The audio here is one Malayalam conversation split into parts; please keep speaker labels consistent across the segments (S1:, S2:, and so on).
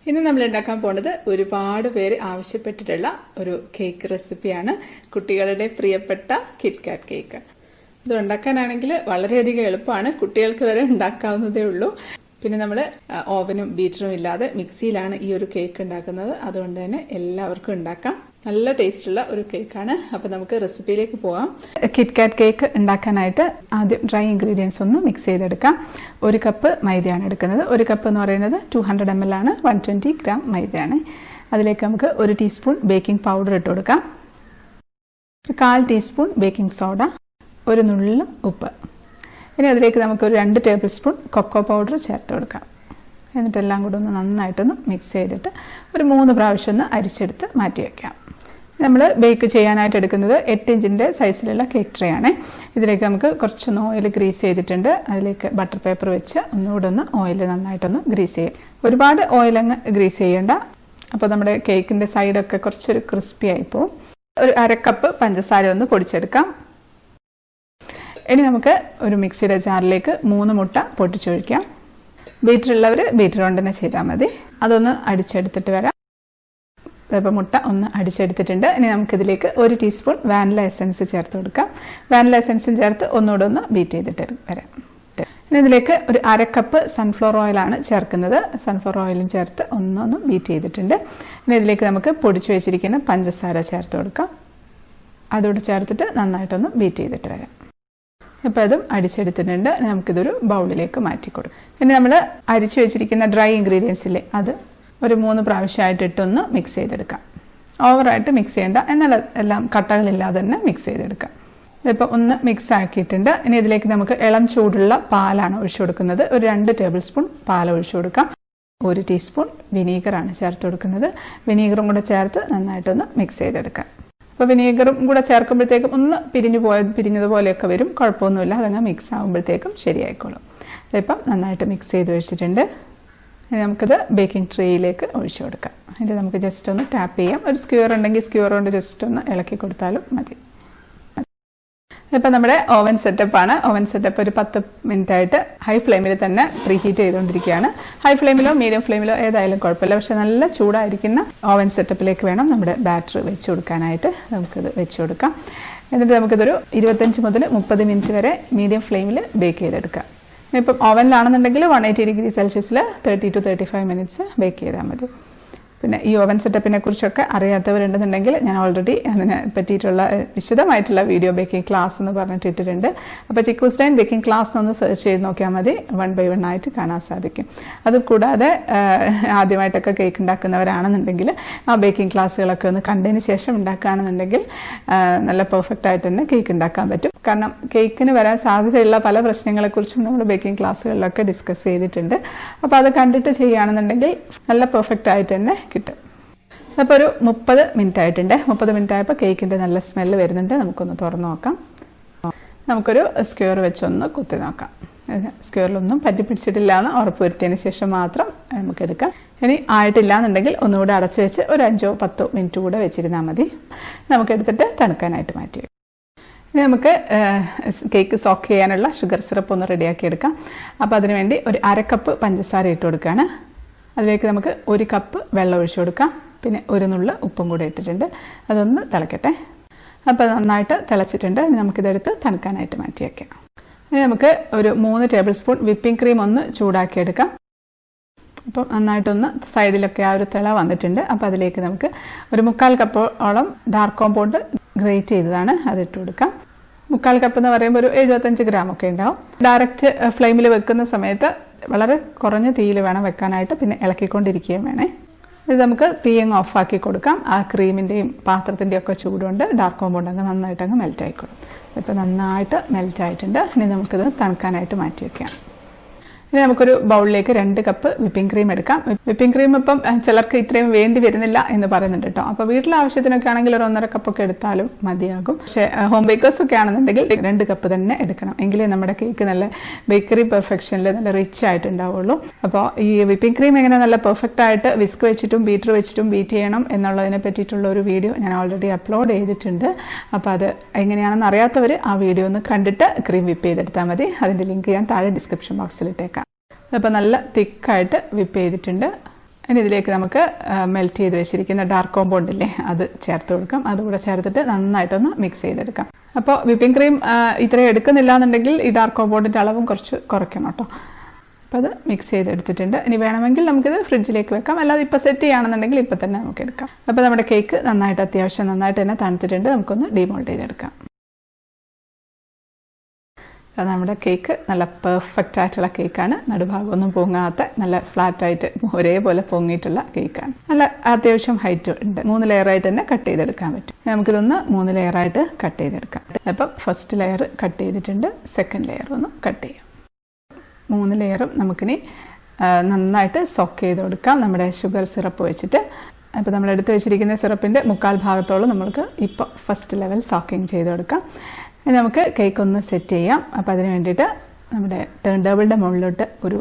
S1: ഇന്ന് നമ്മൾ ഉണ്ടാക്കാൻ പോകുന്നത് ഒരുപാട് പേര് ആവശ്യപ്പെട്ടിട്ടുള്ള ഒരു കേക്ക് റെസിപ്പിയാണ്. കുട്ടികളുടെ പ്രിയപ്പെട്ട കിറ്റ്കാറ്റ് കേക്ക്. ഇത് ഉണ്ടാക്കാനാണെങ്കിൽ വളരെയധികം എളുപ്പമാണ്. കുട്ടികൾക്ക് വരെ ഉണ്ടാക്കാവുന്നതേ ഉള്ളൂ. പിന്നെ നമ്മൾ ഓവനും ബീറ്ററും ഇല്ലാതെ മിക്സിയിലാണ് ഈ ഒരു കേക്ക് ഉണ്ടാക്കുന്നത്. അതുകൊണ്ട് തന്നെ എല്ലാവർക്കും ഉണ്ടാക്കാം. നല്ല ടേസ്റ്റുള്ള ഒരു കേക്കാണ്. അപ്പൊ നമുക്ക് റെസിപ്പിയിലേക്ക് പോകാം. കിറ്റ്കാറ്റ് കേക്ക് ഉണ്ടാക്കാനായിട്ട് ആദ്യം ഡ്രൈ ഇൻഗ്രീഡിയൻസ് ഒന്ന് മിക്സ് ചെയ്തെടുക്കാം. 1 കപ്പ് മൈദയാണ് എടുക്കുന്നത്. 1 കപ്പ് എന്ന് പറയുന്നത് 200 ml ആണ്. 120 ഗ്രാം മൈദയാണ്. അതിലേക്ക് നമുക്ക് 1 ടീസ്പൂൺ ബേക്കിംഗ് പൗഡർ ഇട്ട് കൊടുക്കാം. 1/4 ടീസ്പൂൺ ബേക്കിംഗ് സോഡ, 1 നുള്ള് ഉപ്പ്. ഇനി അതിലേക്ക് നമുക്ക് ഒരു 2 ടേബിൾ സ്പൂൺ കൊക്കോ പൗഡർ ചേർത്ത് കൊടുക്കാം. എന്നിട്ടെല്ലാം കൂടെ ഒന്ന് നന്നായിട്ടൊന്ന് മിക്സ് ചെയ്തിട്ട് ഒരു 3 പ്രാവശ്യം ഒന്ന് അരിച്ചെടുത്ത് മാറ്റി വയ്ക്കാം. നമ്മൾ ബേക്ക് ചെയ്യാനായിട്ട് എടുക്കുന്നത് 8 ഇഞ്ചിൻ്റെ സൈസിലുള്ള കേക്ക് ട്രേ ആണ്. ഇതിലേക്ക് നമുക്ക് കുറച്ചൊന്ന് ഓയിൽ ഗ്രീസ് ചെയ്തിട്ടുണ്ട്. അതിലേക്ക് ബട്ടർ പേപ്പർ വെച്ച് ഒന്നുകൂടെ ഒന്ന് ഓയിൽ നന്നായിട്ടൊന്ന് ഗ്രീസ് ചെയ്യും. ഒരുപാട് ഓയിൽ അങ്ങ് ഗ്രീസ് ചെയ്യേണ്ട. അപ്പോൾ നമ്മുടെ കേക്കിൻ്റെ സൈഡൊക്കെ കുറച്ചൊരു ക്രിസ്പി ആയിപ്പോവും. ഒരു 1/2 കപ്പ് പഞ്ചസാര ഒന്ന് പൊടിച്ചെടുക്കാം. ഇനി നമുക്ക് ഒരു മിക്സിയുടെ ജാറിലേക്ക് 3 മുട്ട പൊട്ടിച്ചൊഴിക്കാം. ബീറ്റർ ഉള്ളവർ ബീറ്റർ കൊണ്ട് തന്നെ ചെയ്താൽ മതി. അതൊന്ന് അടിച്ചെടുത്തിട്ട് വരാം. ഇപ്പോൾ മുട്ട ഒന്ന് അടിച്ചെടുത്തിട്ടുണ്ട്. ഇനി നമുക്കിതിലേക്ക് 1 ടീസ്പൂൺ വാനില എസൻസ് ചേർത്ത് കൊടുക്കാം. വാനില എസൻസും ചേർത്ത് ഒന്നുകൂടെ ഒന്ന് ബീറ്റ് ചെയ്തിട്ട് വരാം. ഇനി ഇതിലേക്ക് ഒരു 1/2 കപ്പ് സൺഫ്ലവർ ഓയിലാണ് ചേർക്കുന്നത്. സൺഫ്ലവർ ഓയിലും ചേർത്ത് ഒന്നൊന്ന് ബീറ്റ് ചെയ്തിട്ടുണ്ട്. ഇനി ഇതിലേക്ക് നമുക്ക് പൊടിച്ചു വെച്ചിരിക്കുന്ന പഞ്ചസാര ചേർത്ത് കൊടുക്കാം. അതോടെ ചേർത്തിട്ട് നന്നായിട്ടൊന്ന് ബീറ്റ് ചെയ്തിട്ട് വരാം. ഇപ്പോൾ അതും അടിച്ചെടുത്തിട്ടുണ്ട്. നമുക്കിതൊരു ബൗളിലേക്ക് മാറ്റി കൊടുക്കാം. ഇനി നമ്മൾ അരിച്ചു വെച്ചിരിക്കുന്ന ഡ്രൈ ഇൻഗ്രീഡിയൻസില്ലേ, അത് ഒരു 3 പ്രാവശ്യമായിട്ട് ഇട്ടൊന്ന് മിക്സ് ചെയ്തെടുക്കാം. ഓവറായിട്ട് മിക്സ് ചെയ്യേണ്ട, എന്നാൽ എല്ലാം കട്ടകളില്ലാതെ തന്നെ മിക്സ് ചെയ്തെടുക്കാം. ഇപ്പോൾ ഒന്ന് മിക്സ് ആക്കിയിട്ടുണ്ട്. ഇനി ഇതിലേക്ക് നമുക്ക് ഇളം ചൂടുള്ള പാലാണ് ഒഴിച്ചു കൊടുക്കുന്നത്. ഒരു 2 ടേബിൾ സ്പൂൺ പാൽ ഒഴിച്ചു കൊടുക്കാം. 1 ടീസ്പൂൺ വിനീഗറാണ് ചേർത്ത് കൊടുക്കുന്നത്. വിനീഗറും കൂടെ ചേർത്ത് നന്നായിട്ടൊന്ന് മിക്സ് ചെയ്തെടുക്കാം. അപ്പോൾ വിനീഗറും കൂടെ ചേർക്കുമ്പോഴത്തേക്കും ഒന്ന് പിരിഞ്ഞതുപോലെയൊക്കെ വരും. കുഴപ്പമൊന്നുമില്ല. അതങ്ങ് മിക്സ് ആകുമ്പോഴത്തേക്കും ശരിയായിക്കോളും. ഇപ്പം നന്നായിട്ട് മിക്സ് ചെയ്ത് വെച്ചിട്ടുണ്ട്. നമുക്കിത് ബേക്കിംഗ് ട്രേയിലേക്ക് ഒഴിച്ചു കൊടുക്കാം. അതിൽ നമുക്ക് ജസ്റ്റ് ഒന്ന് ടാപ്പ് ചെയ്യാം. ഒരു സ്ക്യൂർ ഉണ്ടെങ്കിൽ സ്ക്യൂർ കൊണ്ട് ജസ്റ്റ് ഒന്ന് ഇളക്കി കൊടുത്താലും മതി. ഇപ്പം നമ്മുടെ ഓവൻ സെറ്റപ്പാണ്. ഓവൻ സെറ്റപ്പ് ഒരു 10 മിനിറ്റായിട്ട് ഹൈ ഫ്ലെയിമിൽ തന്നെ പ്രീഹീറ്റ് ചെയ്തുകൊണ്ടിരിക്കുകയാണ്. ഹൈ ഫ്ലെയിമിലോ മീഡിയം ഫ്ലെയിമിലോ ഏതായാലും കുഴപ്പമില്ല. പക്ഷെ നല്ല ചൂടായിരിക്കുന്ന ഓവൻ സെറ്റപ്പിലേക്ക് വേണം നമ്മുടെ ബാറ്റർ വെച്ച് കൊടുക്കാനായിട്ട്. നമുക്കിത് വെച്ച് കൊടുക്കാം. എന്നിട്ട് നമുക്കിതൊരു 25 മുതൽ 30 മിനിറ്റ് വരെ മീഡിയം ഫ്ലെയിമിൽ ബേക്ക് ചെയ്തെടുക്കാം. ഇപ്പം ഓവനിലാണെന്നുണ്ടെങ്കിൽ 180 ഡിഗ്രി സെൽഷ്യസിൽ 30 to 35 മിനിറ്റ്സ് ബേക്ക് ചെയ്താൽ മതി. പിന്നെ ഈ ഓവൻ സെറ്റപ്പിനെ കുറിച്ചൊക്കെ അറിയാത്തവരുണ്ടെന്നുണ്ടെങ്കിൽ ഞാൻ ഓൾറെഡി അതിനെ പറ്റിയിട്ടുള്ള വിശദമായിട്ടുള്ള വീഡിയോ ബേക്കിംഗ് ക്ലാസ് എന്ന് പറഞ്ഞിട്ട് ഇട്ടിട്ടുണ്ട്. അപ്പോൾ ചിക്കൂസ്റ്റൈൻ ബേക്കിംഗ് ക്ലാസ് ഒന്ന് സെർച്ച് ചെയ്ത് നോക്കിയാൽ മതി. 1 by 1 ആയിട്ട് കാണാൻ സാധിക്കും. അതുകൂടാതെ ആദ്യമായിട്ടൊക്കെ കേക്ക് ഉണ്ടാക്കുന്നവരാണെന്നുണ്ടെങ്കിൽ ആ ബേക്കിംഗ് ക്ലാസ്സുകളൊക്കെ ഒന്ന് കണ്ടതിന് ശേഷം ഉണ്ടാക്കുകയാണെന്നുണ്ടെങ്കിൽ നല്ല പെർഫെക്റ്റ് ആയിട്ട് തന്നെ കേക്ക് ഉണ്ടാക്കാൻ പറ്റും. കാരണം കേക്കിന് വരാൻ സാധ്യതയുള്ള പല പ്രശ്നങ്ങളെക്കുറിച്ചും നമ്മൾ ബേക്കിംഗ് ക്ലാസ്സുകളിലൊക്കെ ഡിസ്കസ് ചെയ്തിട്ടുണ്ട്. അപ്പോൾ അത് കണ്ടിട്ട് ചെയ്യുകയാണെന്നുണ്ടെങ്കിൽ നല്ല പെർഫെക്റ്റ് ആയിട്ട് തന്നെ കിട്ടും. അപ്പോൾ ഒരു 30 മിനിറ്റ് ആയിട്ടുണ്ട്. 30 മിനിറ്റ് ആയപ്പോൾ കേക്കിൻ്റെ നല്ല സ്മെല്ല് വരുന്നുണ്ട്. നമുക്കൊന്ന് തുറന്ന് നോക്കാം. നമുക്കൊരു സ്ക്വയർ വെച്ചൊന്ന് കുത്തി നോക്കാം. സ്ക്വയറിലൊന്നും പറ്റിപ്പിടിച്ചിട്ടില്ല എന്ന് ഉറപ്പ് വരുത്തിയതിന് ശേഷം മാത്രം നമുക്കെടുക്കാം. ഇനി ആയിട്ടില്ല എന്നുണ്ടെങ്കിൽ ഒന്നുകൂടെ അടച്ചു വെച്ച് ഒരു 5 or 10 മിനിറ്റ് കൂടെ വെച്ചിരുന്നാൽ മതി. നമുക്കെടുത്തിട്ട് തണുക്കാനായിട്ട് മാറ്റി. ഇനി നമുക്ക് കേക്ക് സോക്ക് ചെയ്യാനുള്ള ഷുഗർ സിറപ്പ് ഒന്ന് റെഡിയാക്കി എടുക്കാം. അപ്പോൾ അതിനുവേണ്ടി ഒരു 1/2 കപ്പ് പഞ്ചസാര ഇട്ട് കൊടുക്കുകയാണ്. അതിലേക്ക് നമുക്ക് 1 കപ്പ് വെള്ളം ഒഴിച്ചു കൊടുക്കാം. പിന്നെ 1 നുള്ള് ഉപ്പും കൂടെ ഇട്ടിട്ടുണ്ട്. അതൊന്ന് തിളക്കട്ടെ. അപ്പോൾ നന്നായിട്ട് തിളച്ചിട്ടുണ്ട്. ഇനി നമുക്കിതെടുത്ത് തണുക്കാനായിട്ട് മാറ്റി വയ്ക്കാം. ഇനി നമുക്ക് ഒരു 3 ടേബിൾ സ്പൂൺ വിപ്പിംഗ് ക്രീം ഒന്ന് ചൂടാക്കിയെടുക്കാം. അപ്പം നന്നായിട്ടൊന്ന് സൈഡിലൊക്കെ ആ ഒരു തിള വന്നിട്ടുണ്ട്. അപ്പോൾ അതിലേക്ക് നമുക്ക് ഒരു 1/4 കപ്പോളം ഡാർക്ക് കോമ്പൗണ്ട് ഗ്രേറ്റ് ചെയ്തതാണ് അതിട്ട് കൊടുക്കാം. 1/4 കപ്പ് എന്ന് പറയുമ്പോൾ ഒരു 75 ഗ്രാം ഒക്കെ ഉണ്ടാവും. ഡയറക്റ്റ് ഫ്ലെയിമിൽ വെക്കുന്ന സമയത്ത് വളരെ കുറഞ്ഞ തീയിൽ വേണം വെക്കാനായിട്ട്. പിന്നെ ഇളക്കിക്കൊണ്ടിരിക്കുകയും വേണേ. ഇത് നമുക്ക് തീയങ്ങ് ഓഫാക്കി കൊടുക്കാം. ആ ക്രീമിൻ്റെയും പാത്രത്തിൻ്റെയും ഒക്കെ ചൂടുകൊണ്ട് ഡാർക്ക് കോമ്പൗണ്ട് അങ്ങ് നന്നായിട്ട് അങ്ങ് മെൽറ്റ് ആയിക്കോളും. ഇപ്പോൾ നന്നായിട്ട് മെൽറ്റ് ആയിട്ടുണ്ട്. ഇനി നമുക്കിത് തണുക്കാനായിട്ട് മാറ്റി വയ്ക്കാം. ഇനി നമുക്കൊരു ബൗളിലേക്ക് 2 കപ്പ് വിപ്പിംഗ് ക്രീം എടുക്കാം. വിപ്പിംഗ് ക്രീം ഇപ്പം ചിലർക്ക് ഇത്രയും വേണ്ടി വരുന്നില്ല എന്ന് പറയുന്നുണ്ട് കേട്ടോ. അപ്പോൾ വീട്ടിലെ ആവശ്യത്തിനൊക്കെ ആണെങ്കിൽ ഒരു 1.5 കപ്പൊക്കെ എടുത്താലും മതിയാകും. പക്ഷേ ഹോം ബേക്കേഴ്സ് ഒക്കെ ആണെന്നുണ്ടെങ്കിൽ 2 കപ്പ് തന്നെ എടുക്കണം. എങ്കിലേ നമ്മുടെ കേക്ക് നല്ല ബേക്കറി പെർഫെക്ഷനിൽ നല്ല റിച്ച് ആയിട്ടുണ്ടാവുള്ളൂ. അപ്പോൾ ഈ വിപ്പിംഗ് ക്രീം എങ്ങനെ നല്ല പെർഫെക്റ്റ് ആയിട്ട് വിസ്ക് വെച്ചിട്ടും ബീറ്റർ വെച്ചിട്ടും ബീറ്റ് ചെയ്യണം എന്നുള്ളതിനെ പറ്റിയിട്ടുള്ള ഒരു വീഡിയോ ഞാൻ ഓൾറെഡി അപ്ലോഡ് ചെയ്തിട്ടുണ്ട്. അപ്പോൾ അത് എങ്ങനെയാണെന്ന് അറിയാത്തവർ ആ വീഡിയോ ഒന്ന് കണ്ടിട്ട് ക്രീം വിപ്പ് ചെയ്തെടുത്താൽ മതി. അതിൻ്റെ ലിങ്ക് ഞാൻ താഴെ ഡിസ്ക്രിപ്ഷൻ ബോക്സിൽ ഇട്ടേക്കാം. അപ്പോൾ നല്ല തിക്കായിട്ട് വിപ്പ് ചെയ്തിട്ടുണ്ട്. ഇനി ഇതിലേക്ക് നമുക്ക് മെൽറ്റ് ചെയ്ത് വെച്ചിരിക്കുന്ന ഡാർക്ക് കോമ്പൗണ്ട് ഇല്ലേ അത് ചേർത്ത് കൊടുക്കാം. അതുകൂടെ ചേർത്തിട്ട് നന്നായിട്ടൊന്ന് മിക്സ് ചെയ്തെടുക്കാം. അപ്പോൾ വിപ്പിംഗ് ക്രീം ഇത്രയും എടുക്കുന്നില്ല എന്നുണ്ടെങ്കിൽ ഈ ഡാർക്ക് കോമ്പൗണ്ടിൻ്റെ അളവും കുറച്ച് കുറയ്ക്കണം കേട്ടോ. അപ്പോൾ അത് മിക്സ് ചെയ്തെടുത്തിട്ടുണ്ട്. ഇനി വേണമെങ്കിൽ നമുക്കിത് ഫ്രിഡ്ജിലേക്ക് വെക്കാം, അല്ലാതെ ഇപ്പോൾ സെറ്റ് ചെയ്യുകയാണെന്നുണ്ടെങ്കിൽ ഇപ്പോൾ തന്നെ നമുക്ക് എടുക്കാം. അപ്പോൾ നമ്മുടെ കേക്ക് നന്നായിട്ട് അത്യാവശ്യം നന്നായിട്ട് തന്നെ തണുത്തിട്ടുണ്ട്. നമുക്കൊന്ന് ഡീമോൾഡ് ചെയ്തെടുക്കാം. അത് നമ്മുടെ കേക്ക് നല്ല പെർഫെക്റ്റ് ആയിട്ടുള്ള കേക്കാണ്. നടുഭാഗമൊന്നും പൊങ്ങാത്ത നല്ല ഫ്ലാറ്റായിട്ട് ഒരേപോലെ പൊങ്ങിയിട്ടുള്ള കേക്കാണ്. നല്ല അത്യാവശ്യം ഹൈറ്റ് ഉണ്ട്. 3 ലെയറായിട്ട് തന്നെ കട്ട് ചെയ്തെടുക്കാൻ പറ്റും. നമുക്കിതൊന്ന് 3 ലെയറായിട്ട് കട്ട് ചെയ്തെടുക്കാം. അപ്പം ഫസ്റ്റ് ലെയർ കട്ട് ചെയ്തിട്ടുണ്ട്. സെക്കൻഡ് ലെയർ ഒന്ന് കട്ട് ചെയ്യാം. 3 ലെയറും നമുക്കിനി നന്നായിട്ട് സോക്ക് ചെയ്ത് കൊടുക്കാം നമ്മുടെ ഷുഗർ സിറപ്പ് വെച്ചിട്ട്. അപ്പോൾ നമ്മൾ എടുത്ത് വെച്ചിരിക്കുന്ന സിറപ്പിൻ്റെ 1/4 ഭാഗത്തോളം നമുക്ക് ഇപ്പോൾ ഫസ്റ്റ് ലെവൽ സോക്കിങ് ചെയ്ത് കൊടുക്കാം. ഇനി നമുക്ക് കേക്ക് ഒന്ന് സെറ്റ് ചെയ്യാം. അപ്പോൾ അതിന് വേണ്ടിയിട്ട് നമ്മുടെ ടേൺ ടേബിളിൻ്റെ മുകളിലോട്ട് ഒരു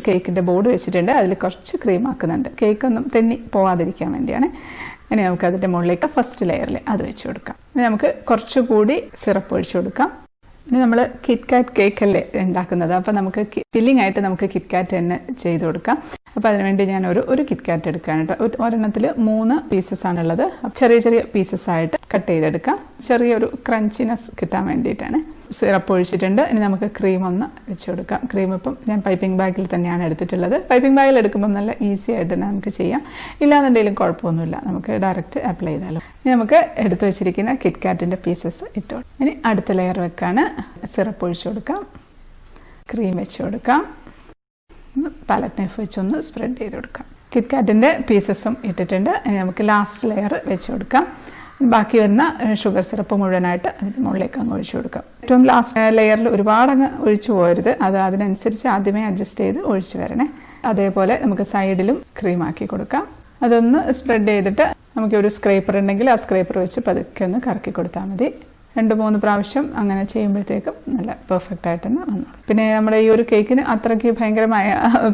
S1: കേക്കിൻ്റെ ബോർഡ് വെച്ചിട്ടുണ്ട്. അതിൽ കുറച്ച് ക്രീം ആക്കുന്നുണ്ട്, കേക്കൊന്നും തെന്നി പോവാതിരിക്കാൻ വേണ്ടിയാണ്. ഇനി നമുക്ക് അതിൻ്റെ മുകളിലേക്ക് ഫസ്റ്റ് ലെയറിൽ അത് വെച്ച് കൊടുക്കാം. ഇനി നമുക്ക് കുറച്ചുകൂടി സിറപ്പ് ഒഴിച്ചു കൊടുക്കാം. ഇനി നമ്മൾ കിറ്റ്കാറ്റ് കേക്ക് അല്ലേ ഉണ്ടാക്കുന്നത്, അപ്പോൾ നമുക്ക് ഫില്ലിംഗ് ആയിട്ട് നമുക്ക് കിറ്റ്കാറ്റ് തന്നെ ചെയ്ത് കൊടുക്കാം. അപ്പോൾ അതിനുവേണ്ടി ഞാൻ ഒരു കിറ്റ്കാറ്റ് എടുക്കുകയാണ് കേട്ടോ. ഒരെണ്ണത്തിൽ 3 പീസസ് ആണുള്ളത്. ചെറിയ ചെറിയ പീസസ് ആയിട്ട് കട്ട് ചെയ്തെടുക്കാം. ചെറിയൊരു ക്രഞ്ചിനെസ് കിട്ടാൻ വേണ്ടിയിട്ടാണ്. സിറപ്പ് ഒഴിച്ചിട്ടുണ്ട്. ഇനി നമുക്ക് ക്രീം ഒന്ന് വെച്ച് കൊടുക്കാം. ക്രീം ഇപ്പം ഞാൻ പൈപ്പിംഗ് ബാഗിൽ തന്നെയാണ് എടുത്തിട്ടുള്ളത്. പൈപ്പിംഗ് ബാഗിൽ എടുക്കുമ്പം നല്ല ഈസി ആയിട്ട് തന്നെ നമുക്ക് ചെയ്യാം. ഇല്ലാന്നുണ്ടെങ്കിലും കുഴപ്പമൊന്നുമില്ല, നമുക്ക് ഡയറക്റ്റ് അപ്ലൈ ചെയ്താലും. ഇനി നമുക്ക് എടുത്തു വെച്ചിരിക്കുന്ന കിറ്റ്കാറ്റിൻ്റെ പീസസ് ഇട്ടു. ഇനി അടുത്ത ലെയർ വെക്കാണ്. സിറപ്പ് ഒഴിച്ചു കൊടുക്കാം, ക്രീം വെച്ച് കൊടുക്കാം, പാലറ്റ് നൈഫ് വെച്ചൊന്ന് സ്പ്രെഡ് ചെയ്ത് കൊടുക്കാം. കിറ്റ്കാറ്റിൻ്റെ പീസസും ഇട്ടിട്ടുണ്ട്. ഇനി നമുക്ക് ലാസ്റ്റ് ലെയർ വെച്ച് കൊടുക്കാം. ബാക്കി വരുന്ന ഷുഗർ സിറപ്പ് മുഴുവനായിട്ട് അതിന് മുകളിലേക്ക് അങ്ങ് ഒഴിച്ചു കൊടുക്കാം. ഏറ്റവും ലാസ്റ്റ് ലെയറിൽ ഒരുപാട് അങ്ങ് ഒഴിച്ചു പോകരുത്, അത് അതിനനുസരിച്ച് ആദ്യമേ അഡ്ജസ്റ്റ് ചെയ്ത് ഒഴിച്ചു വരണേ. അതേപോലെ നമുക്ക് സൈഡിലും ക്രീം ആക്കി കൊടുക്കാം. അതൊന്ന് സ്പ്രെഡ് ചെയ്തിട്ട് നമുക്ക് ഒരു സ്ക്രേപ്പർ ഉണ്ടെങ്കിൽ ആ സ്ക്രേപ്പർ വെച്ച് പതുക്കെ ഒന്ന് കറക്കി കൊടുത്താൽ മതി. 2-3 പ്രാവശ്യം അങ്ങനെ ചെയ്യുമ്പോഴത്തേക്കും നല്ല പെർഫെക്റ്റ് ആയിട്ട് തന്നെ വന്നു. പിന്നെ നമ്മുടെ ഈ ഒരു കേക്കിന് അത്രയ്ക്ക് ഭയങ്കരമായ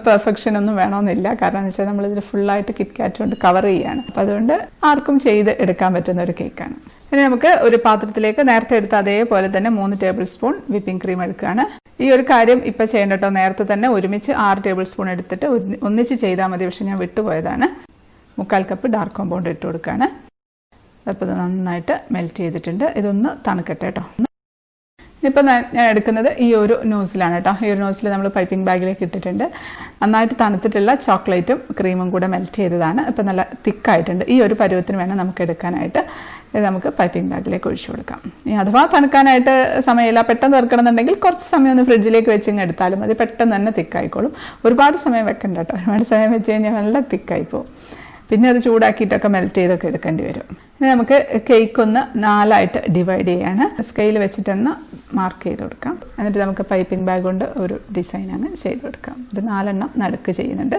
S1: പെർഫെക്ഷൻ ഒന്നും വേണമെന്നില്ല. കാരണം എന്ന് വെച്ചാൽ നമ്മളിതിൽ ഫുള്ളായിട്ട് കിറ്റ്കാറ്റ് കൊണ്ട് കവർ ചെയ്യുകയാണ്. അപ്പം അതുകൊണ്ട് ആർക്കും ചെയ്ത് എടുക്കാൻ പറ്റുന്ന ഒരു കേക്കാണ്. ഇനി നമുക്ക് ഒരു പാത്രത്തിലേക്ക് നേരത്തെ എടുത്ത അതേപോലെ തന്നെ 3 ടേബിൾ സ്പൂൺ വിപ്പിംഗ് ക്രീം എടുക്കുകയാണ്. ഈ ഒരു കാര്യം ഇപ്പം ചെയ്യണ്ട കേട്ടോ. നേരത്തെ തന്നെ ഒരുമിച്ച് 6 ടേബിൾ സ്പൂൺ എടുത്തിട്ട് ഒന്നിച്ച് ചെയ്താൽ മതി. പക്ഷെ ഞാൻ വിട്ടുപോയതാണ്. 1/4 കപ്പ് ഡാർക്ക് കോമ്പൗണ്ട് ഇട്ട് കൊടുക്കുകയാണ്. അപ്പോൾ ഇത് നന്നായിട്ട് മെൽറ്റ് ചെയ്തിട്ടുണ്ട്. ഇതൊന്ന് തണുക്കട്ടെ കേട്ടോ. ഇപ്പം ഞാൻ എടുക്കുന്നത് ഈ ഒരു നോസിലാണ് കേട്ടോ. ഈ ഒരു നോസിൽ നമ്മൾ പൈപ്പിംഗ് ബാഗിലേക്ക് ഇട്ടിട്ടുണ്ട്. നന്നായിട്ട് തണുത്തിട്ടുള്ള ചോക്ലേറ്റും ക്രീമും കൂടെ മെൽറ്റ് ചെയ്തതാണ്. ഇപ്പം നല്ല തിക്കായിട്ടുണ്ട്. ഈ ഒരു പരുവത്തിന് വേണം നമുക്ക് എടുക്കാനായിട്ട്. ഇത് നമുക്ക് പൈപ്പിംഗ് ബാഗിലേക്ക് ഒഴിച്ചു കൊടുക്കാം. ഇനി അഥവാ തണുക്കാനായിട്ട് സമയമില്ല, പെട്ടെന്ന് തീർക്കണമെന്നുണ്ടെങ്കിൽ കുറച്ച് സമയം ഒന്ന് ഫ്രിഡ്ജിലേക്ക് വെച്ചിങ്ങ് എടുത്താലും മതി. പെട്ടെന്ന് തന്നെ തിക്കായിക്കോളും. ഒരുപാട് സമയം വെക്കണ്ട കേട്ടോ. ഒരുപാട് സമയം വെച്ച് കഴിഞ്ഞാൽ നല്ല തിക്കായി പോകും. പിന്നെ അത് ചൂടാക്കിയിട്ടൊക്കെ മെൽറ്റ് ചെയ്തൊക്കെ എടുക്കേണ്ടി വരും. ഇനി നമുക്ക് കേക്ക് ഒന്ന് 4ആയിട്ട് ഡിവൈഡ് ചെയ്യാണ്. സ്കെയിൽ വെച്ചിട്ടൊന്ന് മാർക്ക് ചെയ്ത് കൊടുക്കാം. എന്നിട്ട് നമുക്ക് പൈപ്പിംഗ് ബാഗ് കൊണ്ട് ഒരു ഡിസൈൻ അങ്ങ് ചെയ്ത് കൊടുക്കാം. ഒരു 4 എണ്ണം നടുക്ക് ചെയ്യുന്നുണ്ട്.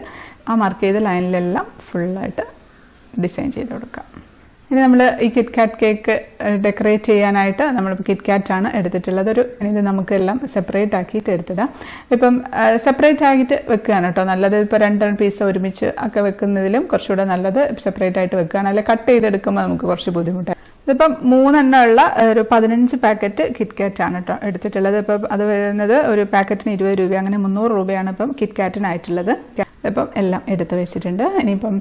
S1: ആ മാർക്ക് ചെയ്ത ലൈനിലെല്ലാം ഫുള്ളായിട്ട് ഡിസൈൻ ചെയ്ത് കൊടുക്കാം. ഇനി നമ്മൾ ഈ കിറ്റ്കാറ്റ് കേക്ക് ഡെക്കറേറ്റ് ചെയ്യാനായിട്ട് നമ്മളിപ്പോൾ കിറ്റ്കാറ്റാണ് എടുത്തിട്ടുള്ളത്. ഇത് നമുക്കെല്ലാം സെപ്പറേറ്റ് ആക്കിയിട്ട് എടുത്തിടാം. ഇപ്പം സെപ്പറേറ്റ് ആക്കിയിട്ട് വെക്കുകയാണ് കേട്ടോ നല്ലത്. ഇപ്പോൾ 2 പീസ് ഒരുമിച്ച് ഒക്കെ വെക്കുന്നതിലും കുറച്ചുകൂടെ നല്ലത് സെപ്പറേറ്റ് ആയിട്ട് വെക്കുകയാണ്. അല്ലെങ്കിൽ കട്ട് ചെയ്തെടുക്കുമ്പോൾ നമുക്ക് കുറച്ച് ബുദ്ധിമുട്ടാണ്. ഇതിപ്പം 3 എണ്ണമുള്ള ഒരു 15 പാക്കറ്റ് കിറ്റ്കാറ്റാണ് കേട്ടോ എടുത്തിട്ടുള്ളത്. ഇപ്പം അത് വരുന്നത് ഒരു പാക്കറ്റിന് 20 രൂപ, അങ്ങനെ 300 രൂപയാണ് ഇപ്പം കിറ്റ്കാറ്റിനായിട്ടുള്ളത്. ഇപ്പം എല്ലാം എടുത്ത് വെച്ചിട്ടുണ്ട്. ഇനിയിപ്പം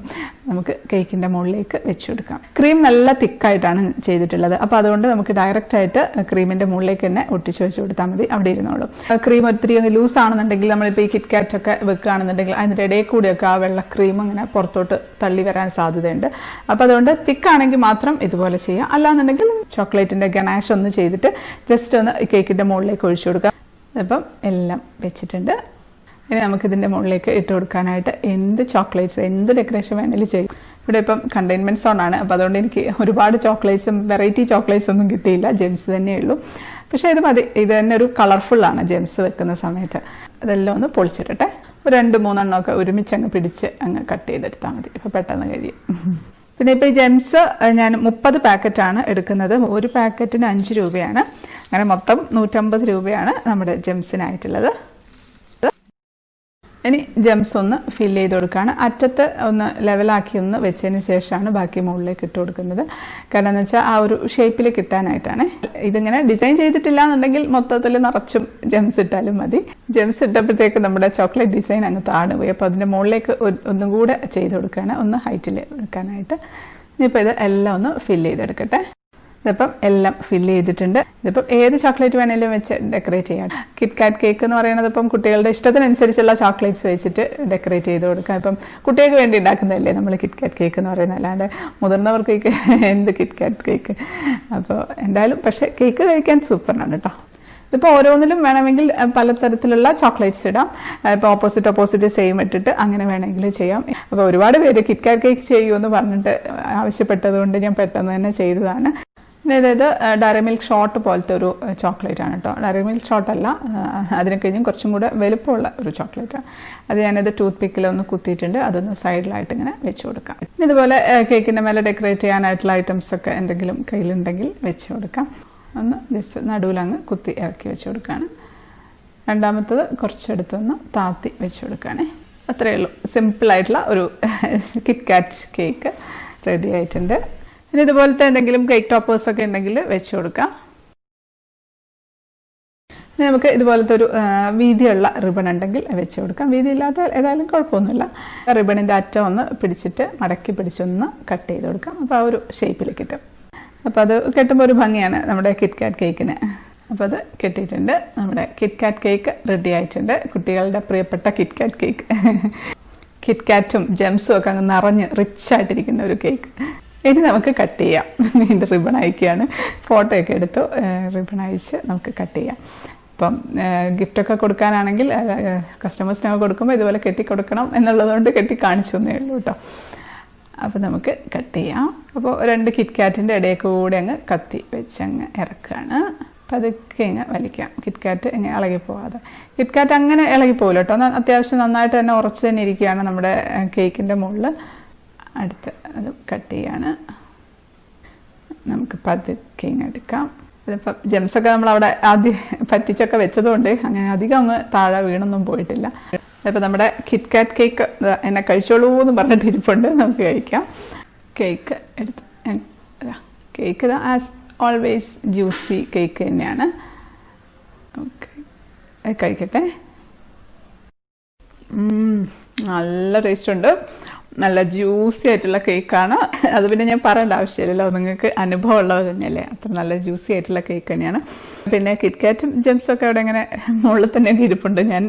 S1: നമുക്ക് കേക്കിൻ്റെ മുകളിലേക്ക് വെച്ച് കൊടുക്കാം. ക്രീം നല്ല തിക്കായിട്ടാണ് ചെയ്തിട്ടുള്ളത്. അപ്പോൾ അതുകൊണ്ട് നമുക്ക് ഡയറക്റ്റ് ആയിട്ട് ക്രീമിൻ്റെ മുകളിലേക്ക് തന്നെ ഒട്ടിച്ച് വെച്ച് കൊടുത്താൽ മതി, അവിടെ ഇരുന്നോളും. ക്രീം ഒത്തിരി അങ്ങ് ലൂസ് ആണെന്നുണ്ടെങ്കിൽ നമ്മളിപ്പോൾ ഈ കിറ്റ്കാറ്റൊക്കെ വെക്കുകയാണെന്നുണ്ടെങ്കിൽ അതിൻ്റെ ഇടയിൽ കൂടിയൊക്കെ ആ വെള്ള ക്രീം ഇങ്ങനെ പുറത്തോട്ട് തള്ളി വരാൻ സാധ്യതയുണ്ട്. അപ്പോൾ അതുകൊണ്ട് തിക്കാണെങ്കിൽ മാത്രം ഇതുപോലെ ചെയ്യാം. അല്ലാന്നുണ്ടെങ്കിൽ ചോക്ലേറ്റിൻ്റെ ഗണാഷ് ഒന്ന് ചെയ്തിട്ട് ജസ്റ്റ് ഒന്ന് കേക്കിൻ്റെ മുകളിലേക്ക് ഒഴിച്ചു കൊടുക്കാം. ഇപ്പം എല്ലാം വെച്ചിട്ടുണ്ട്. ഇനി നമുക്കിതിൻ്റെ മുകളിലേക്ക് ഇട്ട് കൊടുക്കാനായിട്ട് എന്ത് ചോക്ലേറ്റ്സ്, എന്ത് ഡെക്കറേഷൻ വേണമെങ്കിലും ചെയ്യും. ഇവിടെ ഇപ്പം കണ്ടെയ്ൻമെൻറ്റ് സോണാണ്. അപ്പോൾ അതുകൊണ്ട് എനിക്ക് ഒരുപാട് ചോക്ലേറ്റ്സും വെറൈറ്റി ചോക്ലേറ്റ്സ് ഒന്നും കിട്ടിയില്ല. ജെംസ് തന്നെയുള്ളൂ. പക്ഷേ ഇത് മതി. ഇത് തന്നെ ഒരു കളർഫുള്ളാണ് ജെംസ് വെക്കുന്ന സമയത്ത്. അതെല്ലാം ഒന്ന് പൊളിച്ചിട്ടെ ഒരു 2-3 എണ്ണമൊക്കെ ഒരുമിച്ച് അങ്ങ് പിടിച്ച് അങ്ങ് കട്ട് ചെയ്തെടുത്താൽ മതി. ഇപ്പോൾ പെട്ടെന്ന് കഴിയും. പിന്നെ ഇപ്പോൾ ഈ ജെംസ് ഞാൻ 30 പാക്കറ്റാണ് എടുക്കുന്നത്. ഒരു പാക്കറ്റിന് 5 രൂപയാണ്. അങ്ങനെ മൊത്തം 150 രൂപയാണ് നമ്മുടെ ജെംസിനായിട്ടുള്ളത്. ഇനി ജംസ് ഒന്ന് ഫില്ല് ചെയ്ത് കൊടുക്കുകയാണ്. അറ്റത്ത് ഒന്ന് ലെവലാക്കി ഒന്ന് വെച്ചതിന് ശേഷമാണ് ബാക്കി മുകളിലേക്ക് ഇട്ട് കൊടുക്കുന്നത്. കാരണം എന്ന് വെച്ചാൽ ആ ഒരു ഷേപ്പിൽ കിട്ടാനായിട്ടാണ്. ഇതിങ്ങനെ ഡിസൈൻ ചെയ്തിട്ടില്ല എന്നുണ്ടെങ്കിൽ മൊത്തത്തിൽ നിറച്ചും ജംസ് ഇട്ടാലും മതി. ജംസ് ഇട്ടപ്പോഴത്തേക്ക് നമ്മുടെ ചോക്ലേറ്റ് ഡിസൈൻ അങ്ങ് താണു പോയി. അപ്പോൾ അതിൻ്റെ മുകളിലേക്ക് ഒന്നും കൂടെ ചെയ്ത് കൊടുക്കുകയാണ്, ഒന്ന് ഹൈറ്റിൽ വെക്കാനായിട്ട്. ഇനിയിപ്പോൾ ഇത് എല്ലാം ഒന്ന് ഫില്ല് ചെയ്തെടുക്കട്ടെ. ഇതിപ്പം എല്ലാം ഫില്ല് ചെയ്തിട്ടുണ്ട്. ഇതിപ്പം ഏത് ചോക്ലേറ്റ് വേണേലും വെച്ച് ഡെക്കറേറ്റ് ചെയ്യാം. കിറ്റ്കാറ്റ് കേക്ക് എന്ന് പറയുന്നത് ഇപ്പം കുട്ടികളുടെ ഇഷ്ടത്തിനനുസരിച്ചുള്ള ചോക്ലേറ്റ്സ് വെച്ചിട്ട് ഡെക്കറേറ്റ് ചെയ്ത് കൊടുക്കാം. ഇപ്പം കുട്ടികൾക്ക് വേണ്ടി ഉണ്ടാക്കുന്നതല്ലേ നമ്മൾ കിറ്റ്കാറ്റ് കേക്ക് എന്ന് പറയുന്നത്, അല്ലാണ്ട് മുതിർന്നവർക്ക് എന്ത് കിറ്റ്കാറ്റ് കേക്ക്. അപ്പോൾ എന്തായാലും പക്ഷേ കേക്ക് കഴിക്കാൻ സൂപ്പറാണ് കേട്ടോ. ഇപ്പോൾ ഓരോന്നിലും വേണമെങ്കിൽ പലതരത്തിലുള്ള ചോക്ലേറ്റ്സ് ഇടാം. ഇപ്പോൾ ഓപ്പോസിറ്റ് സെയിം ഇട്ടിട്ട് അങ്ങനെ വേണമെങ്കിൽ ചെയ്യാം. അപ്പോൾ ഒരുപാട് പേര് കിറ്റ്കാറ്റ് കേക്ക് ചെയ്യുമെന്ന് പറഞ്ഞിട്ട് ആവശ്യപ്പെട്ടത് കൊണ്ട് ഞാൻ പെട്ടെന്ന് തന്നെ ചെയ്തതാണ്. അതായത് ഡയറി മിൽക്ക് ഷോട്ട് പോലത്തെ ഒരു ചോക്ലേറ്റ് ആണ് കേട്ടോ. ഡയറി മിൽക്ക് ഷോട്ടല്ല, അതിന് കഴിഞ്ഞും കുറച്ചും കൂടെ വലുപ്പമുള്ള ഒരു ചോക്ലേറ്റാണ്. അത് ഞാനത് ടൂത്ത് പിക്കിലൊന്ന് കുത്തിയിട്ടുണ്ട്. അതൊന്ന് സൈഡിലായിട്ട് ഇങ്ങനെ വെച്ച് കൊടുക്കാം. ഇതുപോലെ കേക്കിൻ്റെ മേലെ ഡെക്കറേറ്റ് ചെയ്യാനായിട്ടുള്ള ഐറ്റംസ് ഒക്കെ എന്തെങ്കിലും കയ്യിലുണ്ടെങ്കിൽ വെച്ച് കൊടുക്കാം. ഒന്ന് ജസ്റ്റ് നടുവിലങ്ങ് കുത്തി ഇറക്കി വെച്ച് കൊടുക്കുകയാണ്. രണ്ടാമത്തത് കുറച്ചെടുത്തൊന്ന് താത്തി വെച്ച് കൊടുക്കുകയാണേ. അത്രയേ ഉള്ളൂ. സിമ്പിളായിട്ടുള്ള ഒരു കിറ്റ്കാറ്റ് കേക്ക് റെഡി ആയിട്ടുണ്ട്. ഇനി ഇതുപോലത്തെ എന്തെങ്കിലും കേക്ക് ടോപ്പേഴ്സൊക്കെ ഉണ്ടെങ്കിൽ വെച്ച് കൊടുക്കാം. ഇനി നമുക്ക് ഇതുപോലത്തെ ഒരു വീതിയുള്ള റിബൺ ഉണ്ടെങ്കിൽ വെച്ച് കൊടുക്കാം. വീതി ഇല്ലാത്ത ഏതായാലും കുഴപ്പമൊന്നുമില്ല. റിബണിൻ്റെ അറ്റം ഒന്ന് പിടിച്ചിട്ട് മടക്കി പിടിച്ചൊന്ന് കട്ട് ചെയ്ത് കൊടുക്കാം. അപ്പോൾ ആ ഒരു ഷേപ്പിൽ കിട്ടും. അപ്പോൾ അത് കെട്ടുമ്പോൾ ഒരു ഭംഗിയാണ് നമ്മുടെ കിറ്റ്കാറ്റ് കേക്കിന്. അപ്പോൾ അത് കെട്ടിയിട്ടുണ്ട്. നമ്മുടെ കിറ്റ്കാറ്റ് കേക്ക് റെഡി ആയിട്ടുണ്ട്. കുട്ടികളുടെ പ്രിയപ്പെട്ട കിറ്റ്കാറ്റ് കേക്ക്. കിറ്റ്കാറ്റും ജംസും ഒക്കെ അങ്ങ് നിറഞ്ഞ് റിച്ചായിട്ടിരിക്കുന്ന ഒരു കേക്ക്. ഇനി നമുക്ക് കട്ട് ചെയ്യാം. ഇതിൻ്റെ റിബൺ അയക്കുകയാണ്. ഫോട്ടോയൊക്കെ എടുത്തു റിബൺ അയച്ച് നമുക്ക് കട്ട് ചെയ്യാം. അപ്പം ഗിഫ്റ്റൊക്കെ കൊടുക്കാനാണെങ്കിൽ കസ്റ്റമേഴ്സിനൊക്കെ കൊടുക്കുമ്പോൾ ഇതുപോലെ കെട്ടി കൊടുക്കണം എന്നുള്ളതുകൊണ്ട് കെട്ടി കാണിച്ചു എന്നേ ഉള്ളൂ കേട്ടോ. അപ്പോൾ നമുക്ക് കട്ട് ചെയ്യാം. അപ്പോൾ 2 കിറ്റ്കാറ്റിൻ്റെ ഇടയിൽ കൂടെ അങ്ങ് കത്തി വെച്ച് അങ്ങ് ഇറക്കുകയാണ്. പതുക്കെ ഇങ്ങനെ വലിക്കാം. കിറ്റ്കാറ്റ് ഇങ്ങനെ ഇളകിപ്പോവാതെ. കിറ്റ്കാറ്റ് അങ്ങനെ ഇളകിപ്പോകില്ല കേട്ടോ. അത്യാവശ്യം നന്നായിട്ട് തന്നെ ഉറച്ച് തന്നെ ഇരിക്കുകയാണ് നമ്മുടെ കേക്കിൻ്റെ മുകളിൽ. അടുത്ത് അത് കട്ട് ചെയ്യാണ്. നമുക്ക് പതുക്കെ ഇങ്ങനെ എടുക്കാം. അതിപ്പോൾ ജംസൊക്കെ നമ്മളവിടെ ആദ്യം പറ്റിച്ചൊക്കെ വെച്ചതുകൊണ്ട് അങ്ങനെ അധികം അങ്ങ് താഴെ വീണൊന്നും പോയിട്ടില്ല. അപ്പോൾ നമ്മുടെ കിറ്റ്കാറ്റ് കേക്ക് എന്നെ കഴിച്ചോളൂ എന്ന് പറഞ്ഞിട്ട് ഇരിപ്പുണ്ട്. നമുക്ക് കഴിക്കാം. കേക്ക് എടുത്ത് cake as always juicy cake തന്നെയാണ്. ഓക്കെ, കഴിക്കട്ടെ. നല്ല ടേസ്റ്റ് ഉണ്ട്. നല്ല ജ്യൂസി ആയിട്ടുള്ള കേക്കാണ്. അത് പിന്നെ ഞാൻ പറയേണ്ട ആവശ്യമില്ലല്ലോ, നിങ്ങൾക്ക് അനുഭവം ഉള്ളത് തന്നെയല്ലേ. അത്ര നല്ല ജ്യൂസി ആയിട്ടുള്ള കേക്ക് തന്നെയാണ്. പിന്നെ കിറ്റ്കാറ്റും ജംസും ഒക്കെ അവിടെ ഇങ്ങനെ മുകളിൽ തന്നെ ഇരിപ്പുണ്ട്. ഞാൻ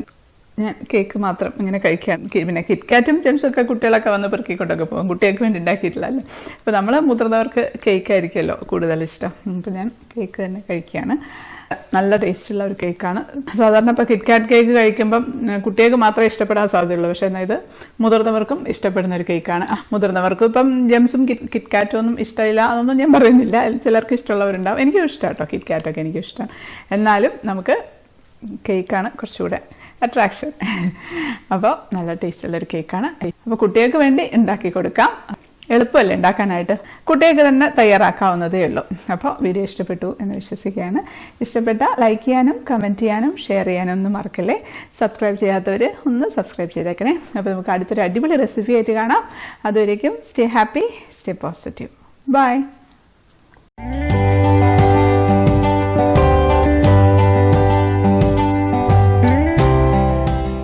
S1: കേക്ക് മാത്രം ഇങ്ങനെ കഴിക്കാൻ. പിന്നെ കിറ്റ്കാറ്റും ജംസും ഒക്കെ കുട്ടികളൊക്കെ വന്ന് പെറുക്കിക്കൊണ്ടൊക്കെ പോകും. കുട്ടികൾക്ക് വേണ്ടി ഉണ്ടാക്കിയിട്ടില്ലല്ലോ. അപ്പോൾ നമ്മൾ മുതിർന്നവർക്ക് കേക്ക് ആയിരിക്കുമല്ലോ കൂടുതൽ ഇഷ്ടം. അപ്പോൾ ഞാൻ കേക്ക് തന്നെ കഴിക്കുകയാണ്. നല്ല ടേസ്റ്റുള്ള ഒരു കേക്കാണ്. സാധാരണ ഇപ്പോൾ കിറ്റ്കാറ്റ് കേക്ക് കഴിക്കുമ്പം കുട്ടികൾക്ക് മാത്രമേ ഇഷ്ടപ്പെടാൻ സാധ്യതയുള്ളൂ. പക്ഷേ എന്നാൽ ഇത് മുതിർന്നവർക്കും ഇഷ്ടപ്പെടുന്ന ഒരു കേക്കാണ്. മുതിർന്നവർക്കും ഇപ്പം ജംസും കിറ്റ്കാറ്റും ഒന്നും ഇഷ്ടമില്ല അതൊന്നും ഞാൻ പറയുന്നില്ല. ചിലർക്ക് ഇഷ്ടമുള്ളവരുണ്ടാവും. എനിക്കും ഇഷ്ടമാണ് കേട്ടോ കിറ്റ്കാറ്റൊക്കെ, എനിക്കും ഇഷ്ടമാണ്. എന്നാലും നമുക്ക് കേക്കാണ് കുറച്ചുകൂടെ അട്രാക്ഷൻ. അപ്പോൾ നല്ല ടേസ്റ്റുള്ളൊരു കേക്കാണ്. അപ്പോൾ കുട്ടികൾക്ക് വേണ്ടി ഉണ്ടാക്കി കൊടുക്കാം. എളുപ്പമല്ലേ ഉണ്ടാക്കാനായിട്ട്. കുട്ടികൾക്ക് തന്നെ തയ്യാറാക്കാവുന്നതേ ഉള്ളൂ. അപ്പോൾ വീഡിയോ ഇഷ്ടപ്പെട്ടു എന്ന് വിശ്വസിക്കുകയാണ്. ഇഷ്ടപ്പെട്ട ലൈക്ക് ചെയ്യാനും കമൻറ്റ് ചെയ്യാനും ഷെയർ ചെയ്യാനും ഒന്നും മറക്കല്ലേ. സബ്സ്ക്രൈബ് ചെയ്യാത്തവർ ഒന്ന് സബ്സ്ക്രൈബ് ചെയ്തേക്കണേ. അപ്പോൾ നമുക്ക് അടുത്തൊരു അടിപൊളി റെസിപ്പി ആയിട്ട് കാണാം. അതുവരേക്കും stay happy, stay positive. By.